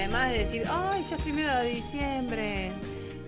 además de decir, ¡ay, ya es 1 de diciembre!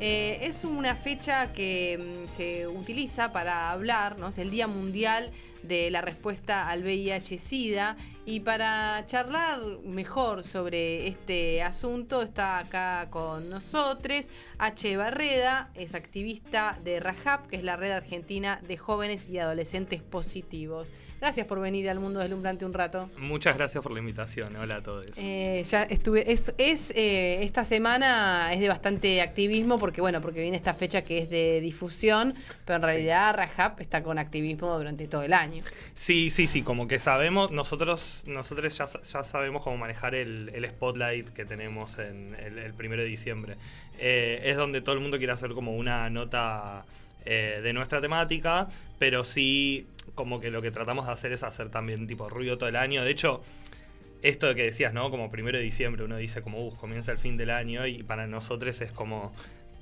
Es una fecha que se utiliza para hablar, ¿no? Es el Día Mundial de la Respuesta al VIH-Sida. Y para charlar mejor sobre este asunto está acá con nosotros H. Barreda, es activista de RAJAP, que es la Red Argentina de Jóvenes y Adolescentes Positivos. Gracias por venir al Mundo Deslumbrante un rato. Muchas gracias por la invitación. Hola a todos. Ya estuve. Esta semana es de bastante activismo porque viene esta fecha que es de difusión, pero en realidad RAJAP está con activismo durante todo el año. Sí, como que sabemos, nosotros ya sabemos cómo manejar el spotlight que tenemos en el 1 de diciembre. Es donde todo el mundo quiere hacer como una nota de nuestra temática, pero sí como que lo que tratamos de hacer es hacer también tipo ruido todo el año. De hecho, esto de que decías, ¿no? Como 1 de diciembre, uno dice como, comienza el fin del año, y para nosotros es como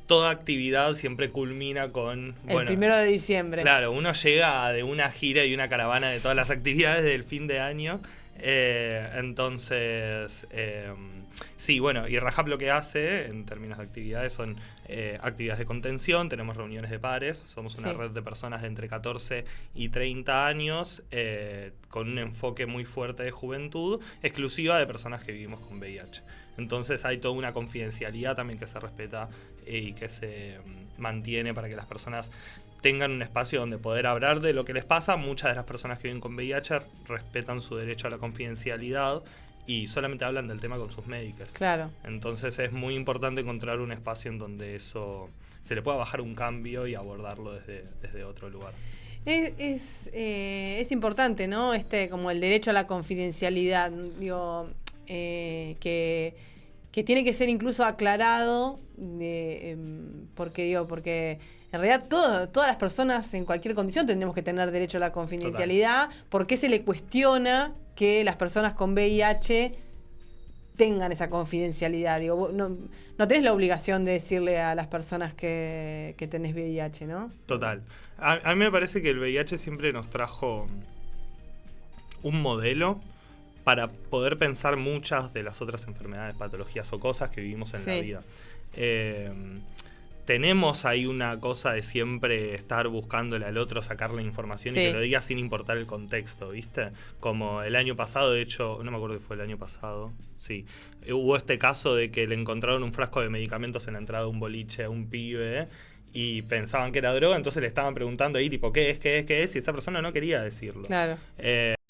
toda actividad siempre culmina con... El 1 de diciembre. Claro, uno llega de una gira y una caravana de todas las actividades del fin de año. Entonces, sí, y RAJAP lo que hace en términos de actividades son actividades de contención. Tenemos reuniones de pares, somos una red de personas de entre 14 y 30 años con un enfoque muy fuerte de juventud, exclusiva de personas que vivimos con VIH. Entonces hay toda una confidencialidad también que se respeta y que se mantiene para que las personas tengan un espacio donde poder hablar de lo que les pasa. Muchas de las personas que viven con VIH respetan su derecho a la confidencialidad y solamente hablan del tema con sus médicos. Claro. Entonces es muy importante encontrar un espacio en donde eso se le pueda bajar un cambio y abordarlo desde otro lugar. Es importante, ¿no? Como el derecho a la confidencialidad, digo, que tiene que ser incluso aclarado, porque en realidad todas las personas en cualquier condición tendremos que tener derecho a la confidencialidad. Total. ¿Por qué se le cuestiona que las personas con VIH tengan esa confidencialidad? Digo, no tenés la obligación de decirle a las personas que tenés VIH, ¿no? Total. A mí me parece que el VIH siempre nos trajo un modelo para poder pensar muchas de las otras enfermedades, patologías o cosas que vivimos en la vida. Tenemos ahí una cosa de siempre estar buscándole al otro, sacarle información y que lo diga sin importar el contexto, ¿viste? Como el año pasado, de hecho, no me acuerdo si fue el año pasado, hubo este caso de que le encontraron un frasco de medicamentos en la entrada de un boliche a un pibe y pensaban que era droga, entonces le estaban preguntando ahí, tipo, ¿qué es? Y esa persona no quería decirlo. Claro.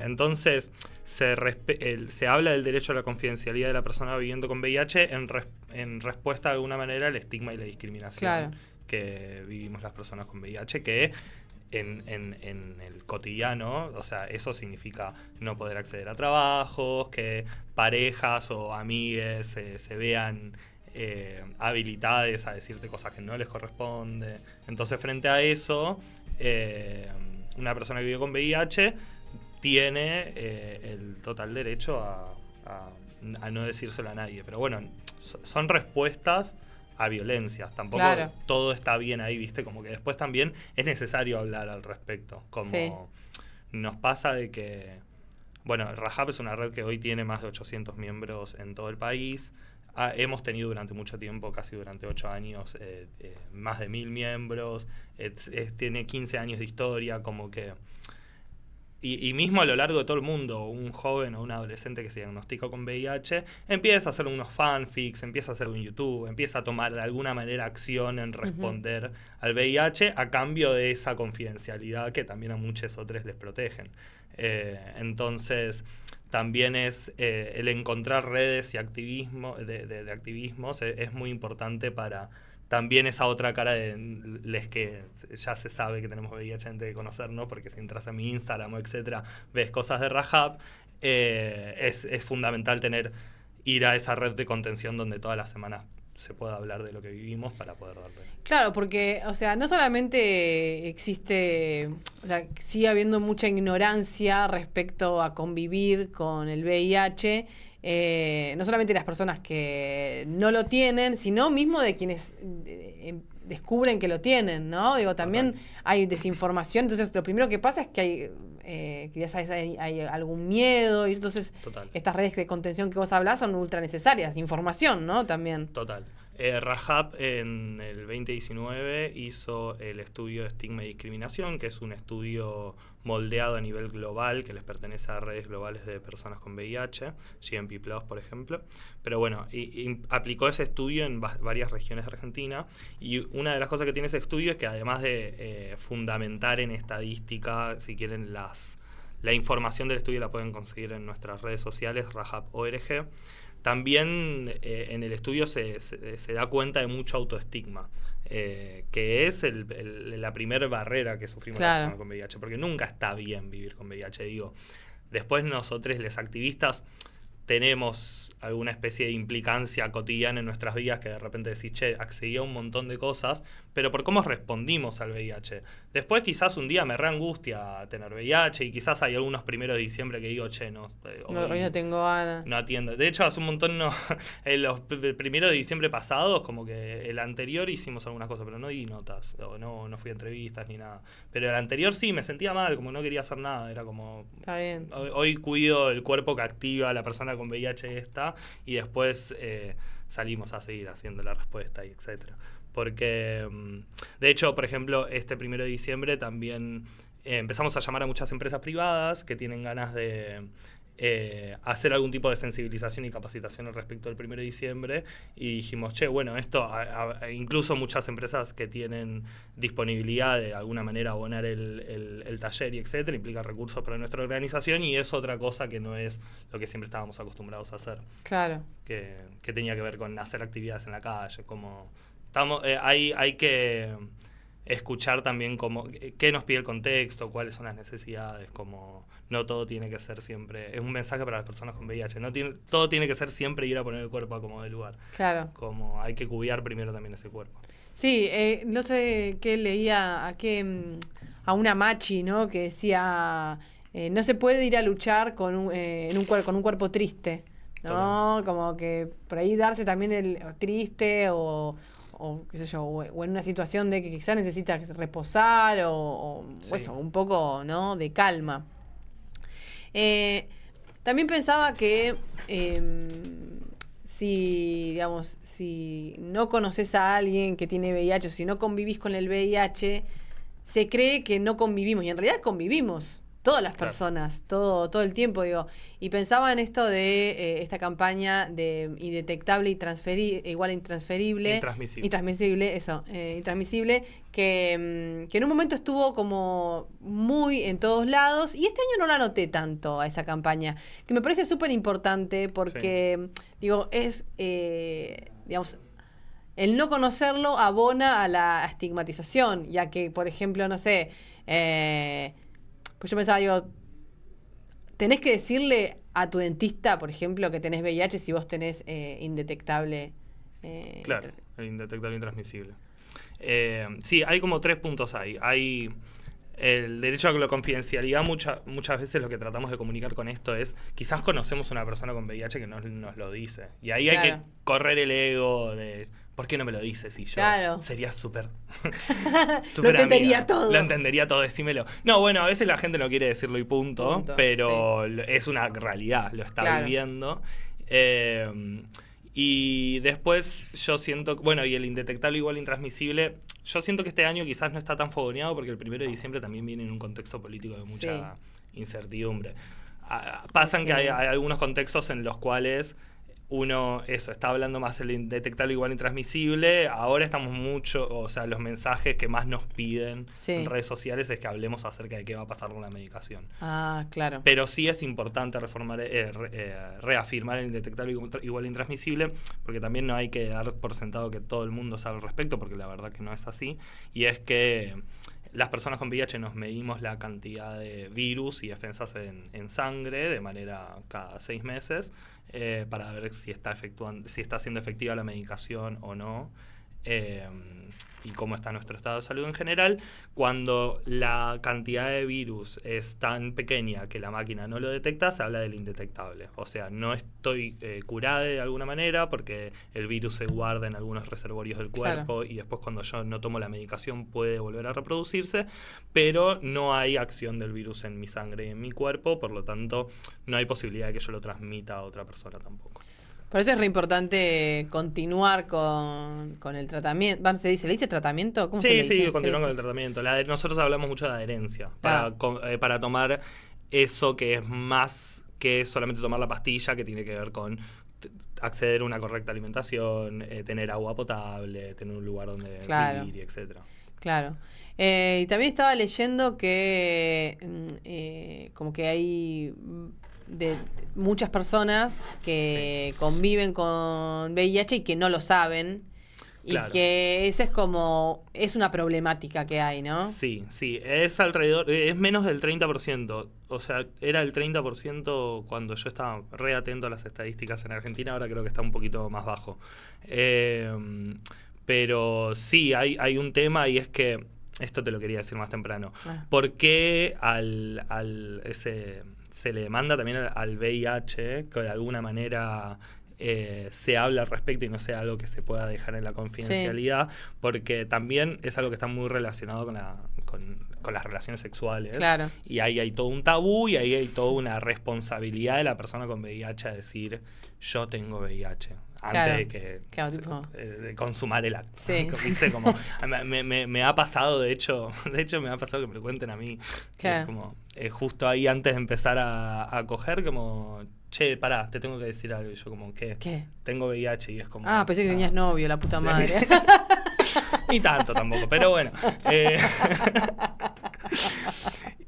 Entonces, se habla del derecho a la confidencialidad de la persona viviendo con VIH en respuesta de alguna manera al estigma y la discriminación que vivimos las personas con VIH, que en el cotidiano, o sea, eso significa no poder acceder a trabajos, que parejas o amigues se vean habilitadas a decirte cosas que no les corresponde. Entonces, frente a eso, una persona que vive con VIH tiene el total derecho a no decírselo a nadie. Pero son respuestas a violencias. Tampoco todo está bien ahí, ¿viste? Como que después también es necesario hablar al respecto. Como nos pasa de que... RAJAP es una red que hoy tiene más de 800 miembros en todo el país. Hemos tenido durante mucho tiempo, casi durante 8 años, más de 1000 miembros. Tiene 15 años de historia, como que... Y mismo a lo largo de todo el mundo, un joven o un adolescente que se diagnostica con VIH empieza a hacer unos fanfics, empieza a hacer un YouTube, empieza a tomar de alguna manera acción en responder al VIH a cambio de esa confidencialidad que también a muchos otros les protegen. Entonces, también es el encontrar redes y activismo de activismos es muy importante para... También esa otra cara de les que ya se sabe que tenemos VIH antes de conocernos, porque si entras a mi Instagram o etcétera, ves cosas de RAJAP, es fundamental ir a esa red de contención donde todas las semanas se pueda hablar de lo que vivimos para poder darle. Claro, porque, no solamente sigue habiendo mucha ignorancia respecto a convivir con el VIH, no solamente las personas que no lo tienen, sino mismo de quienes descubren que lo tienen, ¿no? Digo, también hay desinformación, entonces lo primero que pasa es que que ya sabes, hay algún miedo, y entonces estas redes de contención que vos hablás son ultra necesarias, información, ¿no? También. Total. Rajab en el 2019 hizo el estudio de estigma y discriminación, que es un estudio moldeado a nivel global, que les pertenece a redes globales de personas con VIH, GMP+, por ejemplo. Pero bueno, y aplicó ese estudio en varias regiones de Argentina, y una de las cosas que tiene ese estudio es que además de fundamentar en estadística, si quieren, la información del estudio la pueden conseguir en nuestras redes sociales, Rajab.org. También en el estudio se da cuenta de mucho autoestigma, que es la primera barrera que sufrimos las personas con VIH, porque nunca está bien vivir con VIH. Digo, después nosotros, los activistas, tenemos alguna especie de implicancia cotidiana en nuestras vidas que de repente decís, che, accedí a un montón de cosas, pero por cómo respondimos al VIH. Después quizás un día me reangustia tener VIH y quizás hay algunos 1 de diciembre que digo, che, hoy no tengo ganas. No atiendo. De hecho, hace un montón, en los 1 de diciembre pasados, como que el anterior hicimos algunas cosas, pero no di notas, no fui a entrevistas ni nada. Pero el anterior sí, me sentía mal, como no quería hacer nada, era como... Está bien. Hoy cuido el cuerpo que activa a la persona con VIH y después salimos a seguir haciendo la respuesta y etcétera. Porque, de hecho, por ejemplo, este 1 de diciembre también empezamos a llamar a muchas empresas privadas que tienen ganas de hacer algún tipo de sensibilización y capacitación al respecto del 1 de diciembre y dijimos, che, bueno, esto, incluso muchas empresas que tienen disponibilidad de alguna manera abonar el taller y etcétera, implica recursos para nuestra organización y es otra cosa que no es lo que siempre estábamos acostumbrados a hacer. Claro. Que tenía que ver con hacer actividades en la calle, como hay que escuchar también qué nos pide el contexto, cuáles son las necesidades, como no todo tiene que ser siempre, es un mensaje para las personas con VIH, todo tiene que ser siempre ir a poner el cuerpo a como de lugar. Claro. Como hay que cuidar primero también ese cuerpo. Sí, no sé qué leía, a una machi, ¿no? Que decía, no se puede ir a luchar con un cuerpo triste, ¿no? Total. Como que por ahí darse también el triste o qué sé yo, o en una situación de que quizás necesita reposar o eso, un poco, ¿no? De calma. También pensaba que si no conoces a alguien que tiene VIH o si no convivís con el VIH, se cree que no convivimos y en realidad convivimos. Todas las personas, todo el tiempo, digo. Y pensaba en esto de esta campaña de indetectable y igual a intransferible. Intransmisible, que en un momento estuvo como muy en todos lados. Y este año no la noté tanto a esa campaña, que me parece súper importante porque, digo, es, digamos, el no conocerlo abona a la estigmatización, ya que, por ejemplo, no sé... pues yo pensaba, digo, tenés que decirle a tu dentista, por ejemplo, que tenés VIH si vos tenés indetectable. Claro, el indetectable intransmisible. Sí, hay como 3 puntos ahí. Hay el derecho a la confidencialidad. Muchas veces lo que tratamos de comunicar con esto es, quizás conocemos a una persona con VIH que nos lo dice. Y ahí hay que correr el ego de... ¿Por qué no me lo dices? Si yo sería súper lo entendería todo. Lo entendería todo, decímelo. No, bueno, a veces la gente no quiere decirlo y punto pero es una realidad, lo está viviendo. Y después yo siento, bueno, y el indetectable igual intransmisible, yo siento que este año quizás no está tan fogoneado porque el 1 de diciembre también viene en un contexto político de mucha incertidumbre. Pasan que hay algunos contextos en los cuales uno, está hablando más del indetectable igual intransmisible. Ahora estamos los mensajes que más nos piden en redes sociales es que hablemos acerca de qué va a pasar con la medicación. Ah, claro. Pero sí es importante reafirmar el indetectable igual intransmisible, porque también no hay que dar por sentado que todo el mundo sabe al respecto, porque la verdad que no es así. Y es que las personas con VIH nos medimos la cantidad de virus y defensas en sangre de manera cada 6 meses para ver si está siendo efectiva la medicación o no. y cómo está nuestro estado de salud en general, cuando la cantidad de virus es tan pequeña que la máquina no lo detecta, se habla del indetectable. O sea, no estoy curada de alguna manera porque el virus se guarda en algunos reservorios del cuerpo, y después cuando yo no tomo la medicación puede volver a reproducirse, pero no hay acción del virus en mi sangre y en mi cuerpo, por lo tanto no hay posibilidad de que yo lo transmita a otra persona tampoco. Por eso es re importante continuar con el tratamiento. ¿Se dice tratamiento? ¿Cómo se le dice? Sí, continuar con el tratamiento. Nosotros hablamos mucho de adherencia, para tomar eso que es más que solamente tomar la pastilla, que tiene que ver con acceder a una correcta alimentación, tener agua potable, tener un lugar donde vivir, etcétera. Claro. Y también estaba leyendo que como que hay de muchas personas que conviven con VIH y que no lo saben, y que esa es una problemática que hay, ¿no? Sí, es menos del 30%, o sea, era el 30% cuando yo estaba re atento a las estadísticas en Argentina, ahora creo que está un poquito más bajo. Pero sí, hay un tema, y es que, esto te lo quería decir más temprano, ¿por qué se le demanda también al VIH, que de alguna manera se habla al respecto y no sea algo que se pueda dejar en la confidencialidad? Porque también es algo que está muy relacionado con las relaciones sexuales. Claro. Y ahí hay todo un tabú, y ahí hay toda una responsabilidad de la persona con VIH a decir, yo tengo VIH. Antes de consumar el acto. Sí. ¿Viste? Como, me ha pasado, de hecho me ha pasado que me lo cuenten a mí. Claro. Es como, justo ahí antes de empezar a coger, como, che, pará, te tengo que decir algo. Y yo como, ¿Qué? Tengo VIH, y es como... pensé que tenías novio, la puta madre. Ni tanto tampoco, pero bueno.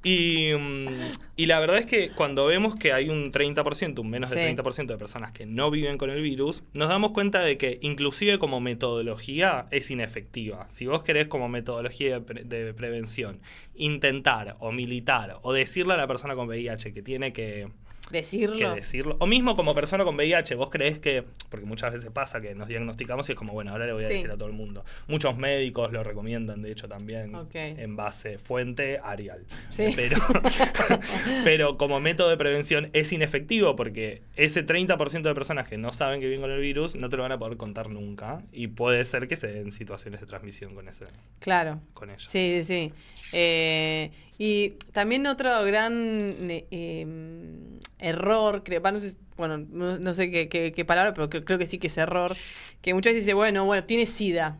Y la verdad es que cuando vemos que hay un 30%, un menos del 30% de personas que no viven con el virus, nos damos cuenta de que inclusive como metodología es inefectiva. Si vos querés como metodología de prevención intentar o militar o decirle a la persona con VIH que tiene que decirlo. O mismo como persona con VIH, vos creés que, porque muchas veces pasa que nos diagnosticamos y es como, bueno, ahora le voy a decir a todo el mundo. Muchos médicos lo recomiendan, de hecho, también en base fuente Arial. Sí. Pero como método de prevención es inefectivo, porque ese 30% de personas que no saben que viven con el virus no te lo van a poder contar nunca, y puede ser que se den situaciones de transmisión con ellos. Sí. Y también otro gran error, no sé qué palabra, pero creo que sí que es error, que muchas veces dice, bueno, tiene SIDA.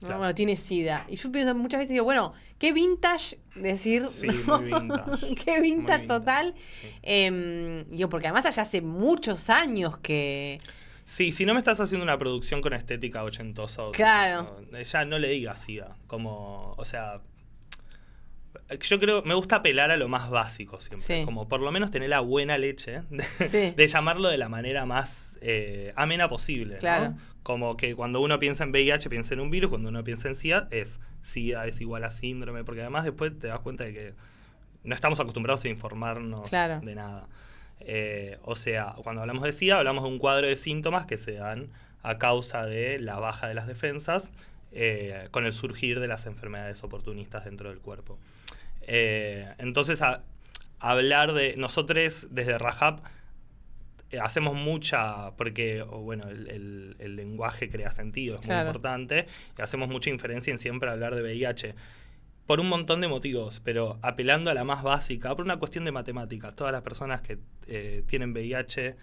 Claro. Bueno, tiene SIDA. Y yo pienso muchas veces, digo, bueno, qué vintage decir. Sí, muy vintage. Qué vintage total. Sí. Porque además allá hace muchos años que... Sí, si no me estás haciendo una producción con estética ochentosa, claro, ya no le digas SIDA. Como, o sea... Yo creo, me gusta apelar a lo más básico siempre, como por lo menos tener la buena leche de llamarlo de la manera más amena posible, claro, ¿no? Como que cuando uno piensa en VIH piensa en un virus, cuando uno piensa en SIDA es igual a síndrome, porque además después te das cuenta de que no estamos acostumbrados a informarnos de nada. O sea, cuando hablamos de SIDA hablamos de un cuadro de síntomas que se dan a causa de la baja de las defensas con el surgir de las enfermedades oportunistas dentro del cuerpo. Entonces, hablar de... Nosotros, desde Rajab, hacemos mucha... Porque, el lenguaje crea sentido, es muy importante. Y hacemos mucha inferencia en siempre hablar de VIH. Por un montón de motivos, pero apelando a la más básica, por una cuestión de matemáticas. Todas las personas que tienen VIH...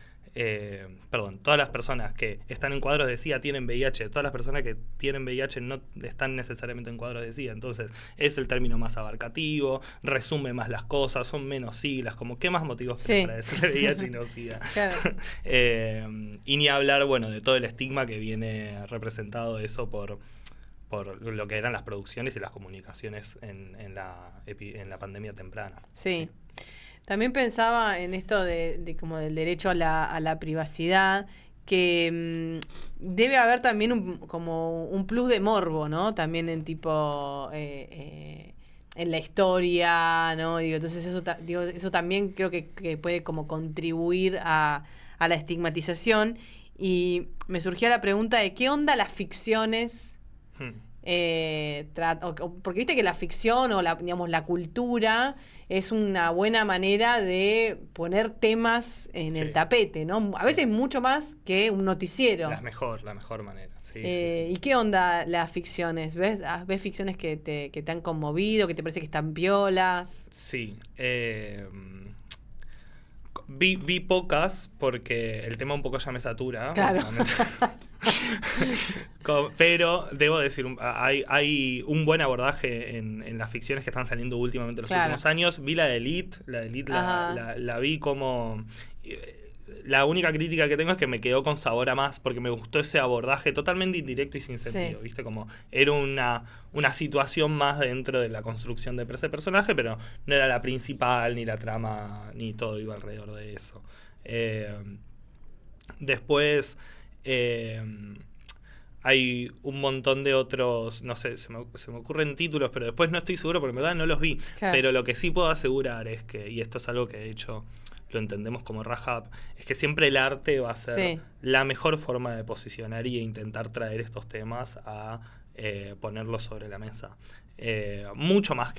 todas las personas que están en cuadros de SIDA tienen VIH, todas las personas que tienen VIH no están necesariamente en cuadros de SIDA, entonces es el término más abarcativo, resume más las cosas, son menos siglas, como qué más motivos para decir VIH y no SIDA. Claro. Y ni hablar, de todo el estigma que viene representado eso por lo que eran las producciones y las comunicaciones en la pandemia temprana. Sí. También pensaba en esto de como del derecho a la privacidad, que debe haber también como un plus de morbo, ¿no? También en tipo en la historia, ¿no? Entonces eso también creo que puede como contribuir a la estigmatización. Y me surgía la pregunta de qué onda las ficciones Porque viste que la ficción o la cultura es una buena manera de poner temas en el tapete, ¿no? A veces mucho más que un noticiero. La mejor manera. Sí. ¿Y qué onda las ficciones? ¿Ves ficciones que te han conmovido, que te parece que están piolas? Sí. Vi pocas porque el tema un poco ya me satura. Claro. Pero debo decir, hay un buen abordaje en las ficciones que están saliendo últimamente los últimos años. Vi la de Elite la vi como... La única crítica que tengo es que me quedó con sabor a más porque me gustó ese abordaje totalmente indirecto y sin sentido, ¿viste? Como era una situación más dentro de la construcción de ese personaje, pero no era la principal, ni la trama, ni todo iba alrededor de eso. Después hay un montón de otros, no sé, se me ocurren títulos, pero después no estoy seguro porque en verdad no los vi. Claro. Pero lo que sí puedo asegurar es que, y esto es algo que de hecho lo entendemos como Rajab, es que siempre el arte va a ser la mejor forma de posicionar y intentar traer estos temas a ponerlos sobre la mesa. Mucho más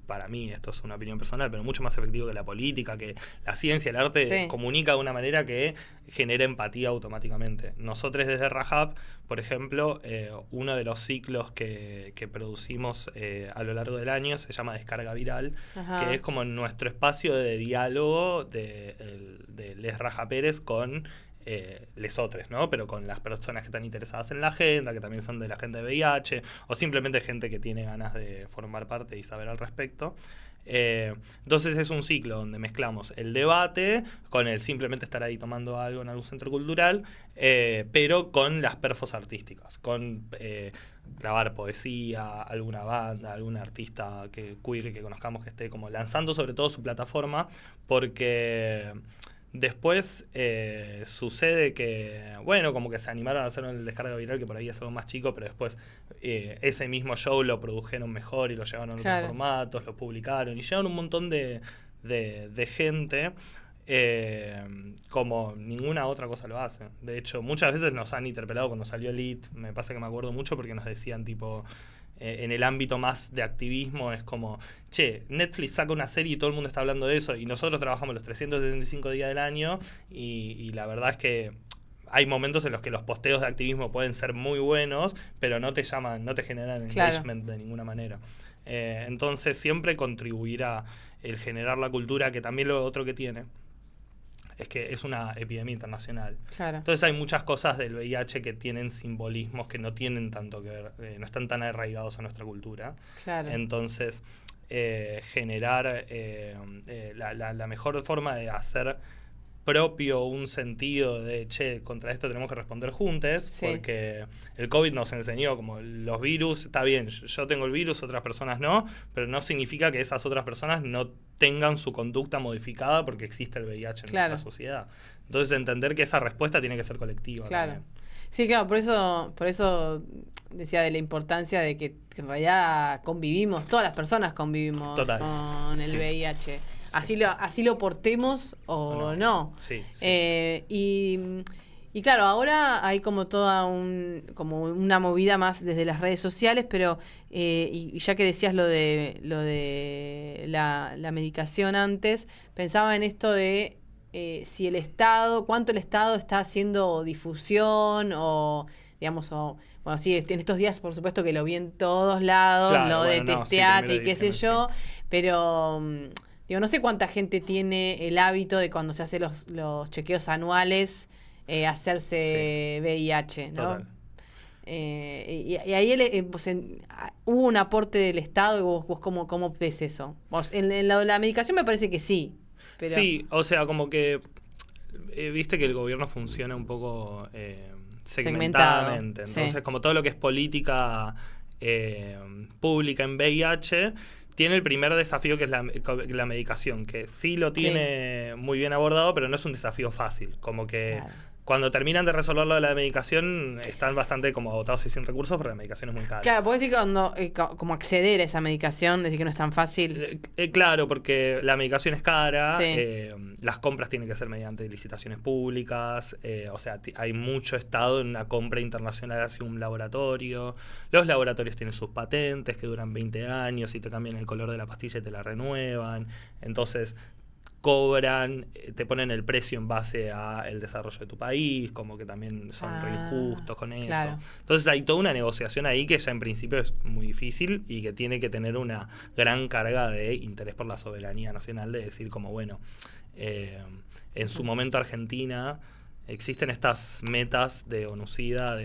para mí, esto es una opinión personal, pero mucho más efectivo que la política, que la ciencia, el arte comunica de una manera que genera empatía automáticamente. Nosotros desde Rajab, por ejemplo, uno de los ciclos que producimos a lo largo del año se llama Descarga Viral, que es como nuestro espacio de diálogo de Les Raja Pérez con lesotres, ¿no? Pero con las personas que están interesadas en la agenda, que también son de la agenda de VIH, o simplemente gente que tiene ganas de formar parte y saber al respecto. Entonces es un ciclo donde mezclamos el debate con el simplemente estar ahí tomando algo en algún centro cultural, pero con las perfos artísticas, con grabar poesía, alguna banda, algún artista queer que conozcamos que esté como lanzando sobre todo su plataforma, porque después sucede que, bueno, como que se animaron a hacer el Descarga Viral, que por ahí es algo más chico, pero después ese mismo show lo produjeron mejor y lo llevaron a otros formatos, lo publicaron y llevaron un montón de gente como ninguna otra cosa lo hace. De hecho, muchas veces nos han interpelado cuando salió Elite, me pasa que me acuerdo mucho porque nos decían tipo... en el ámbito más de activismo es como, che, Netflix saca una serie y todo el mundo está hablando de eso y nosotros trabajamos los 365 días del año y la verdad es que hay momentos en los que los posteos de activismo pueden ser muy buenos, pero no te llaman, no te generan engagement de ninguna manera. Entonces siempre contribuirá el generar la cultura, que también lo otro que tiene es que es una epidemia internacional. Claro. Entonces hay muchas cosas del VIH que tienen simbolismos que no tienen tanto que ver, no están tan arraigados a nuestra cultura. Claro. Entonces, generar la mejor forma de hacer propio un sentido de, che, contra esto tenemos que responder juntos, porque el COVID nos enseñó como los virus, está bien, yo tengo el virus, otras personas no, pero no significa que esas otras personas no tengan su conducta modificada porque existe el VIH en nuestra sociedad. Entonces entender que esa respuesta tiene que ser colectiva. Claro. También. Sí, claro, por eso decía de la importancia de que en realidad convivimos, todas las personas convivimos con el VIH. Así lo portemos o no. Sí. Y claro, ahora hay como toda como una movida más desde las redes sociales, pero y ya que decías lo de la medicación antes, pensaba en esto de si el Estado, cuánto el Estado está haciendo difusión o, digamos, bueno, sí, en estos días por supuesto que lo vi en todos lados, lo de testeate y qué sé yo, pero... Digo, no sé cuánta gente tiene el hábito de cuando se hacen los chequeos anuales hacerse VIH, ¿no? Total. Y ahí hubo un aporte del Estado y vos ¿cómo ves eso? Vos, en la medicación me parece que sí. Pero... Sí, o sea, como que viste que el gobierno funciona un poco segmentadamente. Entonces, como todo lo que es política pública en VIH... tiene el primer desafío que es la medicación, que sí lo tiene muy bien abordado, pero no es un desafío fácil. Como que cuando terminan de resolver lo de la medicación, están bastante como agotados y sin recursos, pero la medicación es muy cara. Claro, puedo decir que cuando como acceder a esa medicación, decir que no es tan fácil. Claro, porque la medicación es cara, Sí. las compras tienen que ser mediante licitaciones públicas, o sea, hay mucho Estado en una compra internacional hacia un laboratorio. Los laboratorios tienen sus patentes que duran 20 años y te cambian el color de la pastilla y te la renuevan. Entonces cobran, te ponen el precio en base al desarrollo de tu país, como que también son re injustos con eso. Claro. Entonces hay toda una negociación ahí que ya en principio es muy difícil y que tiene que tener una gran carga de interés por la soberanía nacional, de decir como, bueno, en su momento Argentina existen estas metas de ONU-SIDA,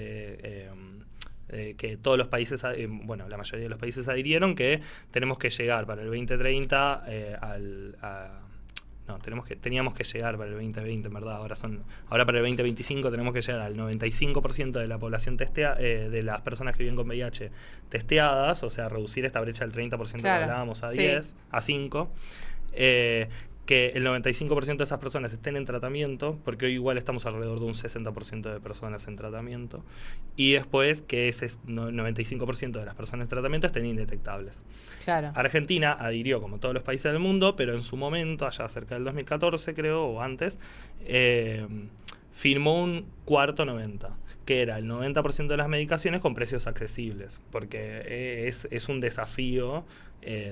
que todos los países, bueno, la mayoría de los países adhirieron, que tenemos que llegar para el 2030 teníamos que llegar para el 2020, en verdad. Ahora para el 2025 tenemos que llegar al 95% de la población de las personas que viven con VIH testeadas, o sea, reducir esta brecha del 30% que hablábamos a 10, a 5. Que el 95% de esas personas estén en tratamiento, porque hoy igual estamos alrededor de un 60% de personas en tratamiento, y después que ese 95% de las personas en tratamiento estén indetectables. Claro. Argentina adhirió, como todos los países del mundo, pero en su momento, allá cerca del 2014 creo, o antes, firmó un cuarto 90, que era el 90% de las medicaciones con precios accesibles, porque es un desafío.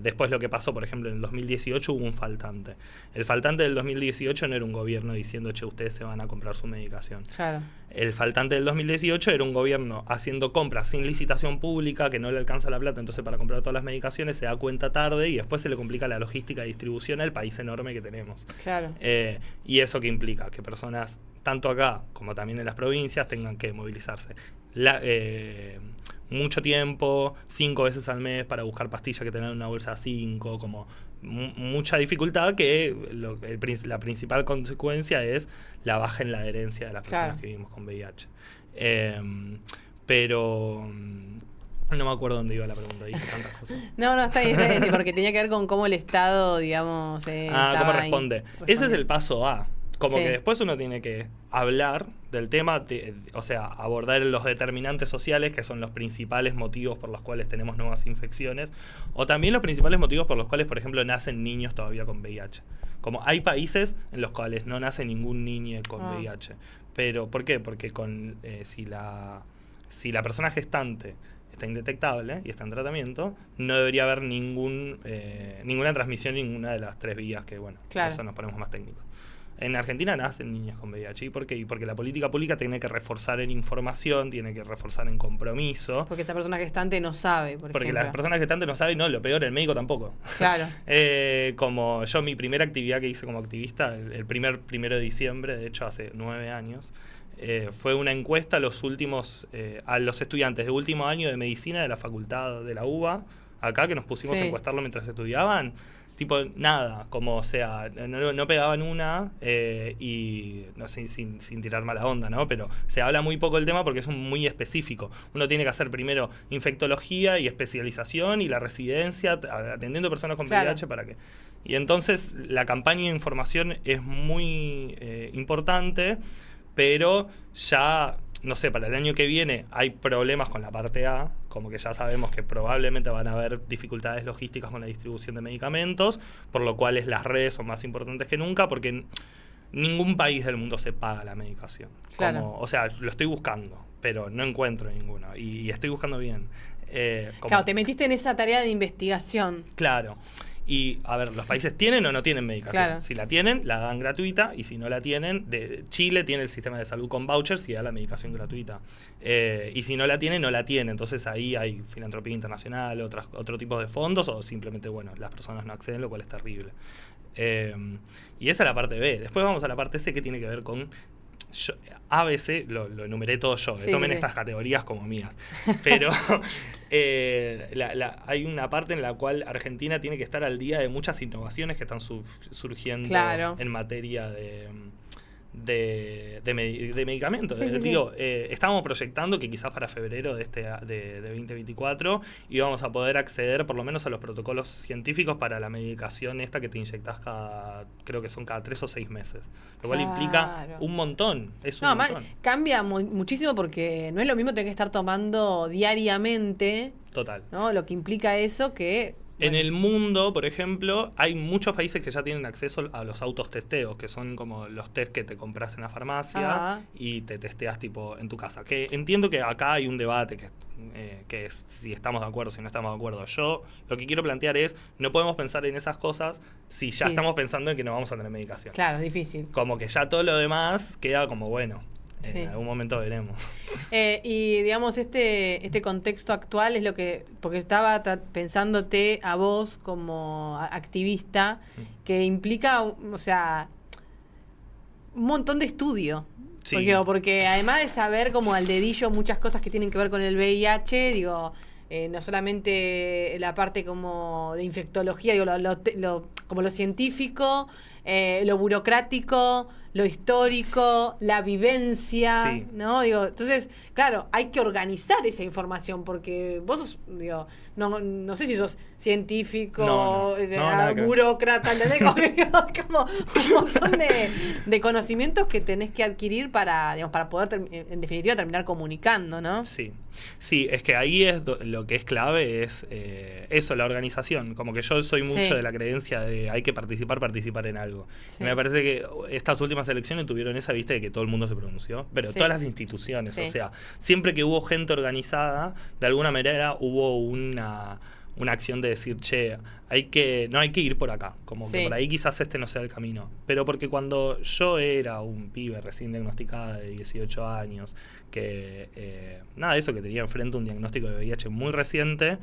Después lo que pasó, por ejemplo, en el 2018 hubo un faltante. El faltante del 2018 no era un gobierno diciendo, che, ustedes se van a comprar su medicación. Claro. El faltante del 2018 era un gobierno haciendo compras sin licitación pública, que no le alcanza la plata, entonces para comprar todas las medicaciones se da cuenta tarde y después se le complica la logística de distribución al país enorme que tenemos. Claro. Y eso que implica que personas, tanto acá como también en las provincias, tengan que movilizarse mucho tiempo, 5 veces al mes para buscar pastillas que tengan una bolsa 5, como mucha dificultad, que la principal consecuencia es la baja en la adherencia de las personas que vivimos con VIH. Pero no me acuerdo dónde iba la pregunta, dije tantas cosas. No, está bien, porque tenía que ver con cómo el Estado, digamos... cómo responde. Ese es el paso A. Como Sí. que después uno tiene que hablar del tema, o sea, abordar los determinantes sociales, que son los principales motivos por los cuales tenemos nuevas infecciones, o también los principales motivos por los cuales, por ejemplo, nacen niños todavía con VIH. Como hay países en los cuales no nace ningún niño con VIH. Pero, ¿por qué? Porque si la persona gestante está indetectable y está en tratamiento, no debería haber ninguna transmisión en ninguna de las 3 vías que, bueno, eso nos ponemos más técnicos. En Argentina nacen niños con VIH. ¿Y por qué? Porque la política pública tiene que reforzar en información, tiene que reforzar en compromiso. Porque esa persona gestante no sabe, Porque ejemplo. las personas gestantes no saben, no, lo peor, el médico tampoco. Claro. Como yo, mi primera actividad que hice como activista, el 1 de diciembre, de hecho hace 9 años, fue una encuesta a los estudiantes de último año de medicina de la facultad de la UBA, acá, que nos pusimos a encuestarlo mientras estudiaban. Tipo, nada, como, o sea, no pegaban una, y no sé, sin tirar mala onda, ¿no? Pero se habla muy poco del tema porque es muy específico. Uno tiene que hacer primero infectología y especialización y la residencia, atendiendo personas con VIH para que... Y entonces la campaña de información es muy importante, pero ya... No sé, para el año que viene hay problemas con la parte A, como que ya sabemos que probablemente van a haber dificultades logísticas con la distribución de medicamentos, por lo cual las redes son más importantes que nunca, porque ningún país del mundo se paga la medicación. Claro. O sea, lo estoy buscando, pero no encuentro ninguno, y estoy buscando bien. Claro, te metiste en esa tarea de investigación. Claro. Y, a ver, los países tienen o no tienen medicación. Claro. Si la tienen, la dan gratuita, y si no la tienen, Chile tiene el sistema de salud con vouchers y da la medicación gratuita. Y si no la tiene, no la tiene. Entonces ahí hay filantropía internacional, otro tipo de fondos, o simplemente, bueno, las personas no acceden, lo cual es terrible. Y esa es la parte B. Después vamos a la parte C, que tiene que ver con... A, B, C, lo enumeré todo yo. Tomen estas categorías como mías. Pero hay una parte en la cual Argentina tiene que estar al día de muchas innovaciones que están surgiendo en materia de de medicamentos. Sí, sí, Digo, estábamos proyectando que quizás para febrero de 2024 íbamos a poder acceder por lo menos a los protocolos científicos para la medicación esta que te inyectás creo que son cada 3 o 6 meses. Lo cual implica un montón. Montón. Cambia muchísimo porque no es lo mismo tener que estar tomando diariamente. Total. ¿No? Lo que implica eso que... En el mundo, por ejemplo, hay muchos países que ya tienen acceso a los autotesteos, que son como los test que te compras en la farmacia y te testeas tipo en tu casa. Que entiendo que acá hay un debate que es si estamos de acuerdo, si no estamos de acuerdo. Yo lo que quiero plantear es, no podemos pensar en esas cosas si ya estamos pensando en que no vamos a tener medicación. Claro, es difícil. Como que ya todo lo demás queda como bueno. En algún momento veremos. Y digamos, este contexto actual es lo que... Porque estaba pensándote a vos como activista, que implica, o sea, un montón de estudio. Sí. Porque además de saber como al dedillo muchas cosas que tienen que ver con el VIH, digo... no solamente la parte como de infectología, digo, como lo científico, lo burocrático, lo histórico, la vivencia, ¿no? Digo, entonces, claro, hay que organizar esa información porque vos sos, digo, no sé si sos científico, burócrata, ¿entendés? Como un montón de conocimientos que tenés que adquirir para poder, en definitiva, terminar comunicando, ¿no? Sí. Sí, es que ahí es lo que es clave es eso, la organización. Como que yo soy mucho de la creencia de hay que participar en algo. Sí. Me parece que estas últimas elecciones tuvieron esa vista de que todo el mundo se pronunció, pero todas las instituciones, o sea, siempre que hubo gente organizada, de alguna manera hubo una acción de decir, che, no hay que ir por acá, como que por ahí quizás este no sea el camino. Pero porque cuando yo era un pibe recién diagnosticada de 18 años, que eso, que tenía enfrente un diagnóstico de VIH muy reciente,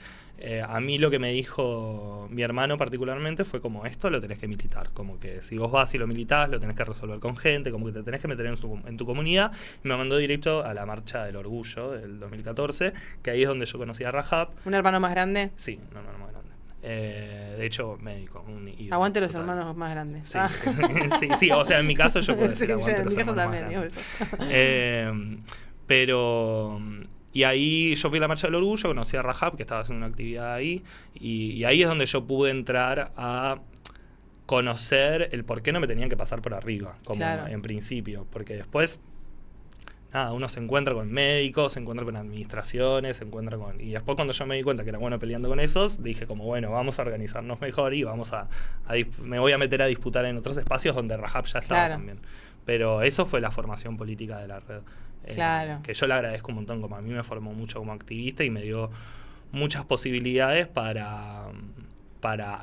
a mí lo que me dijo mi hermano particularmente fue como, esto lo tenés que militar, como que si vos vas y lo militás, lo tenés que resolver con gente, como que te tenés que meter en tu comunidad, y me mandó directo a la Marcha del Orgullo del 2014, que ahí es donde yo conocí a Rahab. ¿Un hermano más grande? Sí, un hermano más grande. De hecho, médico. Aguante los hermanos más grandes. Sí, o sea, en mi caso yo puedo decir aguante los hermanos más grandes. En mi caso también, digo eso. Pero... Y ahí yo fui a la Marcha del Orgullo, conocí a Rahab, que estaba haciendo una actividad ahí, y ahí es donde yo pude entrar a conocer el por qué no me tenían que pasar por arriba, como en principio, porque después... uno se encuentra con médicos, se encuentra con administraciones, y después cuando yo me di cuenta que era bueno peleando con esos, dije como, bueno, vamos a organizarnos mejor y me voy a meter a disputar en otros espacios donde Rahab ya estaba también. Pero eso fue la formación política de la red. Que yo le agradezco un montón, como a mí me formó mucho como activista y me dio muchas posibilidades para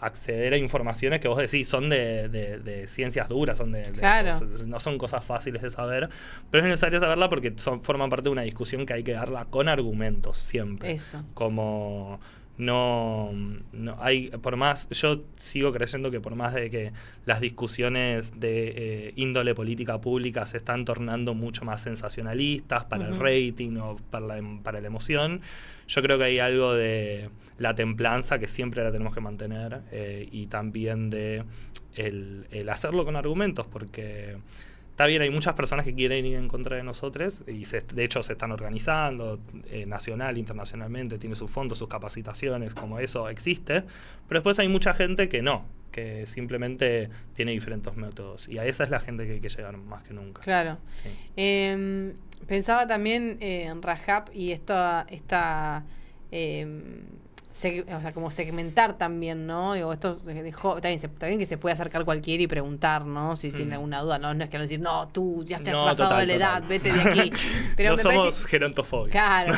acceder a informaciones que vos decís son de ciencias duras, no son cosas fáciles de saber, pero es necesario saberla porque forman parte de una discusión que hay que darla con argumentos siempre. Eso. Como no hay, por más, yo sigo creyendo que por más de que las discusiones de índole política pública se están tornando mucho más sensacionalistas para el rating o para la emoción, yo creo que hay algo de la templanza que siempre la tenemos que mantener, y también de el hacerlo con argumentos, porque está bien, hay muchas personas que quieren ir en contra de nosotros y de hecho se están organizando nacional, internacionalmente, tiene sus fondos, sus capacitaciones, como eso existe, pero después hay mucha gente que no, que simplemente tiene diferentes métodos, y a esa es la gente que hay que llegar más que nunca. Claro. Sí. Pensaba también en Rahab y esta como segmentar también, ¿no? Digo, esto está bien que se puede acercar cualquiera y preguntar, ¿no? Si tiene alguna duda, no es que van a decir, no, tú ya te has pasado de la edad, vete de aquí. Pero no somos gerontofóbicos. Claro,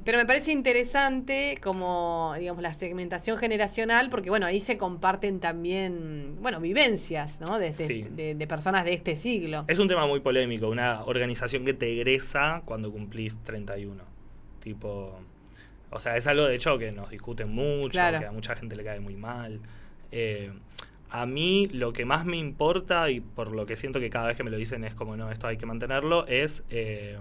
pero me parece interesante como, digamos, la segmentación generacional, porque bueno, ahí se comparten también, bueno, vivencias, ¿no? De personas de este siglo. Es un tema muy polémico, una organización que te egresa cuando cumplís 31. Tipo... O sea, es algo de hecho que nos discuten mucho, que a mucha gente le cae muy mal. A mí lo que más me importa, y por lo que siento que cada vez que me lo dicen es como, no, esto hay que mantenerlo, es que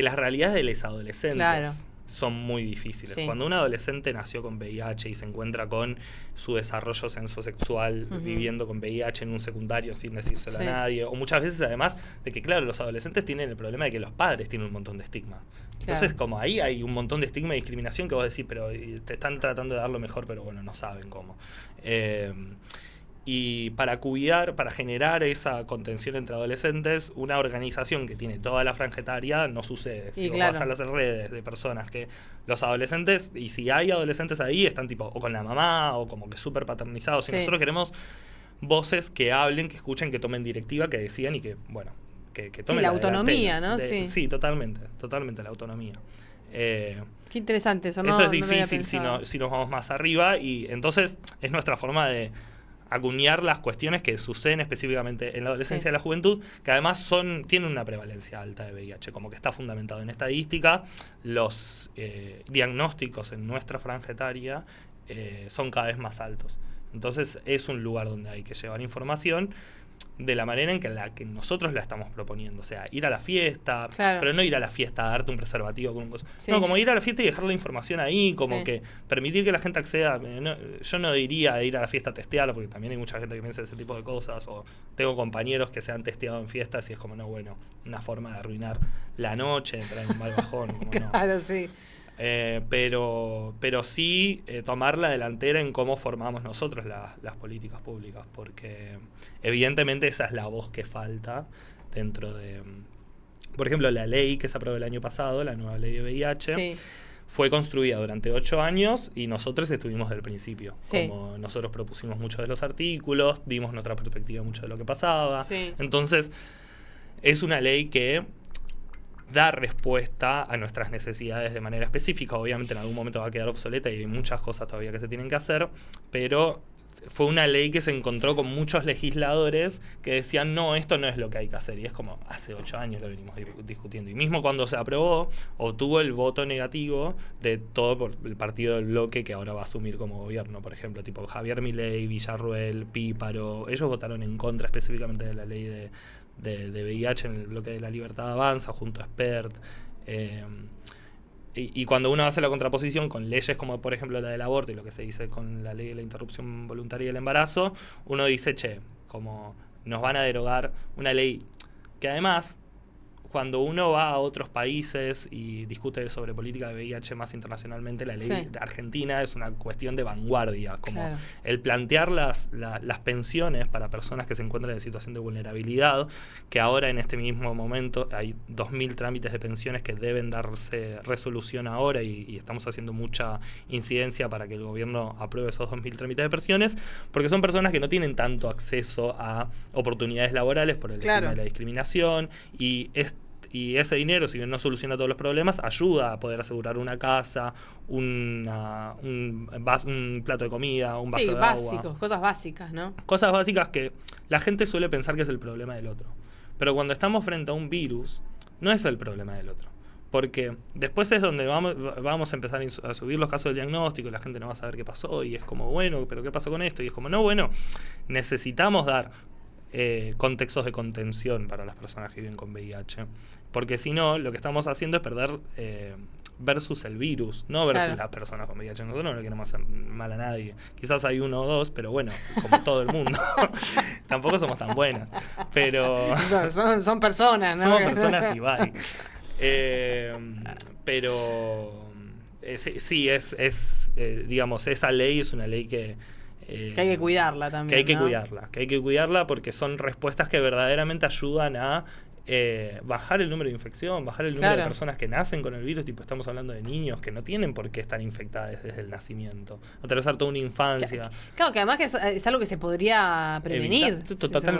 las realidades de los adolescentes son muy difíciles. Sí. Cuando un adolescente nació con VIH y se encuentra con su desarrollo sensosexual viviendo con VIH en un secundario sin decírselo a nadie, o muchas veces además de que, claro, los adolescentes tienen el problema de que los padres tienen un montón de estigma. Entonces, como ahí hay un montón de estigma y discriminación que vos decís, pero te están tratando de dar lo mejor, pero bueno, no saben cómo. Y para generar esa contención entre adolescentes, una organización que tiene toda la franja etaria no sucede. Si vos vas a las redes de personas que los adolescentes, y si hay adolescentes ahí, están tipo o con la mamá o como que súper paternizados. Y nosotros queremos voces que hablen, que escuchen, que tomen directiva, que decían y que, bueno, que tomen la autonomía, ¿no? Sí, totalmente la autonomía. Qué interesante eso, ¿no? Eso es difícil si nos vamos más arriba, y entonces es nuestra forma de acuñar las cuestiones que suceden específicamente en la adolescencia y la juventud, que además tienen una prevalencia alta de VIH, como que está fundamentado en estadística. Los diagnósticos en nuestra franja etaria son cada vez más altos. Entonces es un lugar donde hay que llevar información de la manera en que nosotros la estamos proponiendo. O sea, ir a la fiesta, pero no ir a la fiesta a darte un preservativo con un cosa. No, como ir a la fiesta y dejar la información ahí, como que permitir que la gente acceda. Yo no diría de ir a la fiesta a testearlo, porque también hay mucha gente que piensa ese tipo de cosas, o tengo compañeros que se han testeado en fiestas y es como, no, bueno, una forma de arruinar la noche, entrar en un mal bajón. Como claro, sí. Pero sí tomar la delantera en cómo formamos nosotros las políticas públicas, porque evidentemente esa es la voz que falta dentro de... Por ejemplo, la ley que se aprobó el año pasado, la nueva ley de VIH, fue construida durante 8 años y nosotros estuvimos desde el principio. Como nosotros propusimos muchos de los artículos, dimos nuestra perspectiva mucho de lo que pasaba. Entonces, es una ley que da respuesta a nuestras necesidades de manera específica. Obviamente en algún momento va a quedar obsoleta y hay muchas cosas todavía que se tienen que hacer, pero fue una ley que se encontró con muchos legisladores que decían, no, esto no es lo que hay que hacer. Y es como, hace 8 años lo venimos discutiendo. Y mismo cuando se aprobó, obtuvo el voto negativo de todo por el partido del bloque que ahora va a asumir como gobierno. Por ejemplo, tipo Javier Milei, Villarruel, Píparo. Ellos votaron en contra específicamente de la ley de VIH en el bloque de La Libertad Avanza, junto a Spert. Y cuando uno hace la contraposición con leyes como por ejemplo la del aborto y lo que se dice con la ley de la interrupción voluntaria del embarazo, uno dice, como nos van a derogar una ley que además, cuando uno va a otros países y discute sobre política de VIH más internacionalmente, la ley de Argentina es una cuestión de vanguardia, como el plantear las pensiones para personas que se encuentran en situación de vulnerabilidad, que ahora en este mismo momento hay 2.000 trámites de pensiones que deben darse resolución ahora y estamos haciendo mucha incidencia para que el gobierno apruebe esos 2.000 trámites de pensiones, porque son personas que no tienen tanto acceso a oportunidades laborales por el tema de la discriminación, y ese dinero, si bien no soluciona todos los problemas, ayuda a poder asegurar una casa, un plato de comida, un vaso de agua. Cosas básicas, ¿no? Cosas básicas que la gente suele pensar que es el problema del otro. Pero cuando estamos frente a un virus, no es el problema del otro. Porque después es donde vamos a empezar a subir los casos de diagnóstico, la gente no va a saber qué pasó, y es como, bueno, ¿pero qué pasó con esto? Y es como, no, bueno, necesitamos dar contextos de contención para las personas que viven con VIH, porque si no, lo que estamos haciendo es perder versus el virus, no versus las personas con VIH. Nosotros no le queremos hacer mal a nadie, quizás hay 1 o 2, pero bueno, como todo el mundo. Tampoco somos tan buenas, pero son personas, ¿no? Somos personas y bye. Pero sí, digamos, esa ley es una ley que hay que cuidarla también. Que hay que cuidarla porque son respuestas que verdaderamente ayudan a bajar el número de infección, bajar el número de personas que nacen con el virus. Tipo, estamos hablando de niños que no tienen por qué estar infectadas desde el nacimiento, atravesar toda una infancia. Claro, que además que es algo que se podría prevenir,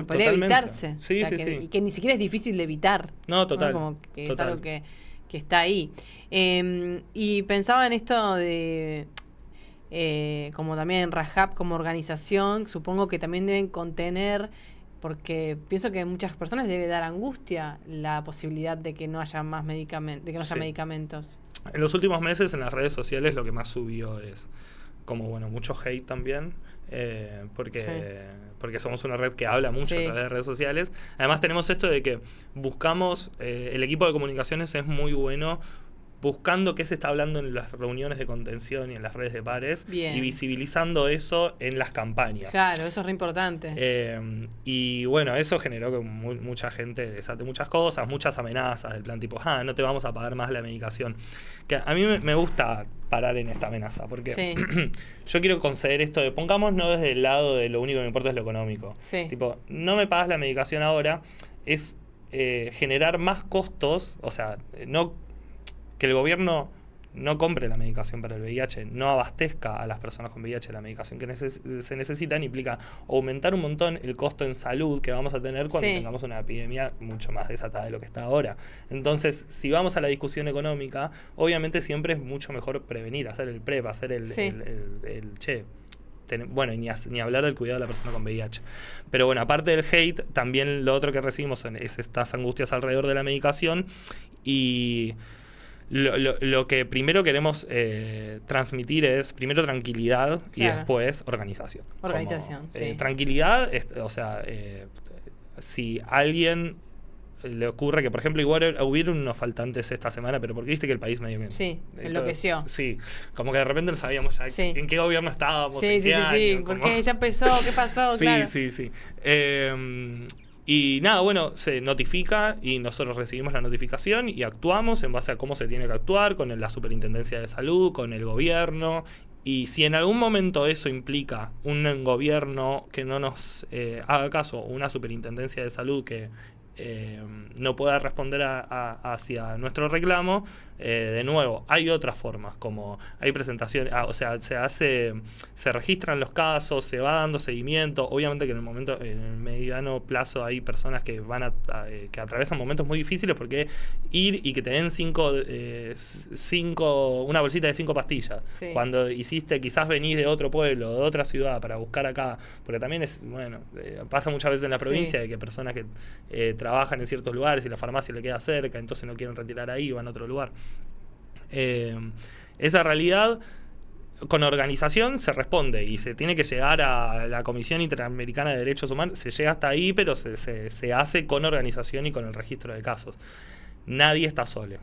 podría evitarse. Sí, Y que ni siquiera es difícil de evitar. No, total. ¿No? Como que es algo que está ahí. Y pensaba en esto de... como también Rajab como organización, supongo que también deben contener, porque pienso que a muchas personas debe dar angustia la posibilidad de que no haya más medicamentos, de que no haya medicamentos. En los últimos meses en las redes sociales lo que más subió es como, bueno, mucho hate también, porque somos una red que habla mucho a través de redes sociales. Además tenemos esto de que buscamos, el equipo de comunicaciones es muy bueno buscando qué se está hablando en las reuniones de contención y en las redes de pares. Bien. Y visibilizando eso en las campañas. Claro, eso es re importante. Y bueno, eso generó que mucha gente desate muchas cosas, muchas amenazas del plan tipo, no te vamos a pagar más la medicación. Que a mí me gusta parar en esta amenaza, porque Sí. yo quiero conceder esto de, pongámonos desde el lado de lo único que me importa es lo económico. Sí. Tipo, no me pagas la medicación ahora, es generar más costos, o sea, que el gobierno no compre la medicación para el VIH, no abastezca a las personas con VIH la medicación que se necesitan, implica aumentar un montón el costo en salud que vamos a tener cuando tengamos una epidemia mucho más desatada de lo que está ahora. Entonces, si vamos a la discusión económica, obviamente siempre es mucho mejor prevenir, hacer el PrEP, hacer el bueno, y ni hablar del cuidado de la persona con VIH. Pero bueno, aparte del hate, también lo otro que recibimos es estas angustias alrededor de la medicación, y lo que primero queremos transmitir es primero tranquilidad y después organización. Tranquilidad, o sea, si alguien le ocurre que, por ejemplo, igual hubieron unos faltantes esta semana, pero porque viste que el país medio que... Sí, enloqueció. Sí, como que de repente no sabíamos ya en qué gobierno estábamos, en qué año. Sí, porque ya empezó, ¿qué pasó? Claro. Sí. Y nada, bueno, se notifica y nosotros recibimos la notificación y actuamos en base a cómo se tiene que actuar con la Superintendencia de Salud, con el gobierno. Y si en algún momento eso implica un gobierno que no nos haga caso, una Superintendencia de Salud que no pueda responder hacia nuestro reclamo, de nuevo, hay otras formas, como hay presentaciones, o sea, se registran los casos, se va dando seguimiento. Obviamente que en el mediano plazo hay personas que que atraviesan momentos muy difíciles, porque ir y que te den una bolsita de 5 pastillas, cuando quizás venís de otro pueblo, de otra ciudad para buscar acá, porque también pasa muchas veces en la provincia de que personas que trabajan en ciertos lugares y la farmacia le queda cerca, entonces no quieren retirar ahí, van a otro lugar. Esa realidad con organización se responde y se tiene que llegar a la Comisión Interamericana de Derechos Humanos, se llega hasta ahí, pero se hace con organización y con el registro de casos. Nadie está solo,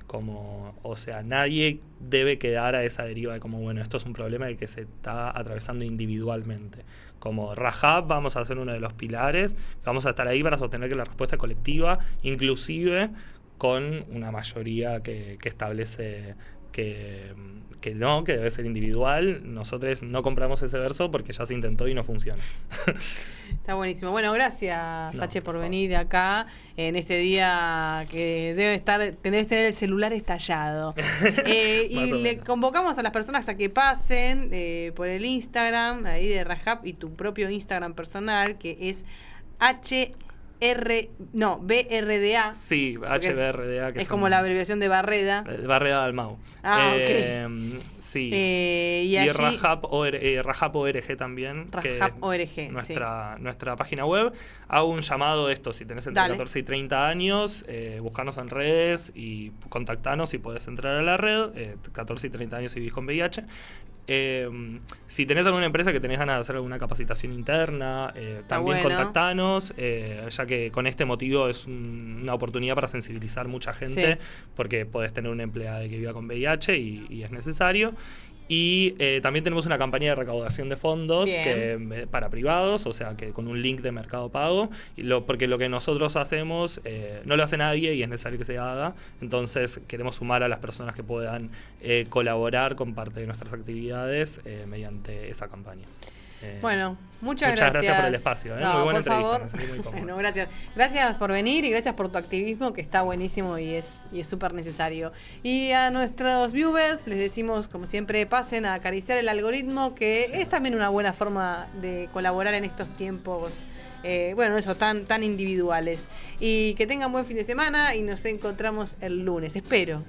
nadie debe quedar a esa deriva de esto es un problema que se está atravesando individualmente. Como Rajab vamos a ser uno de los pilares, vamos a estar ahí para sostener que la respuesta es colectiva, inclusive con una mayoría que establece que debe ser individual. Nosotros no compramos ese verso porque ya se intentó y no funciona. Está buenísimo. Bueno, gracias, Sache, por venir acá en este día que tenés que tener el celular estallado. Y le convocamos a las personas a que pasen por el Instagram ahí de Rajab y tu propio Instagram personal, que es BRDA. Sí, HBRDA. Es como la abreviación de Barreda. Barreda Dalmau. Ok. Sí. Y Rajab ORG también. Rajab ORG, nuestra página web. Hago un llamado si tenés entre 14 y 30 años, buscanos en redes y contactanos y podés entrar a la red. 14 y 30 años y vivís con VIH. Si tenés alguna empresa que tenés ganas de hacer alguna capacitación interna, también contactanos, ya que con este motivo es una oportunidad para sensibilizar mucha gente, porque podés tener una empleada que viva con VIH y es necesario. Y también tenemos una campaña de recaudación de fondos para privados, o sea, que con un link de Mercado Pago, porque lo que nosotros hacemos no lo hace nadie y es necesario que se haga. Entonces queremos sumar a las personas que puedan colaborar con parte de nuestras actividades mediante esa campaña. Bueno, muchas gracias por el espacio, muy buena entrevista. Bueno, gracias. Gracias por venir y gracias por tu activismo, que está buenísimo y es súper necesario. Y a nuestros viewers les decimos, como siempre, pasen a acariciar el algoritmo, que es también una buena forma de colaborar en estos tiempos tan individuales. Y que tengan buen fin de semana y nos encontramos el lunes, espero.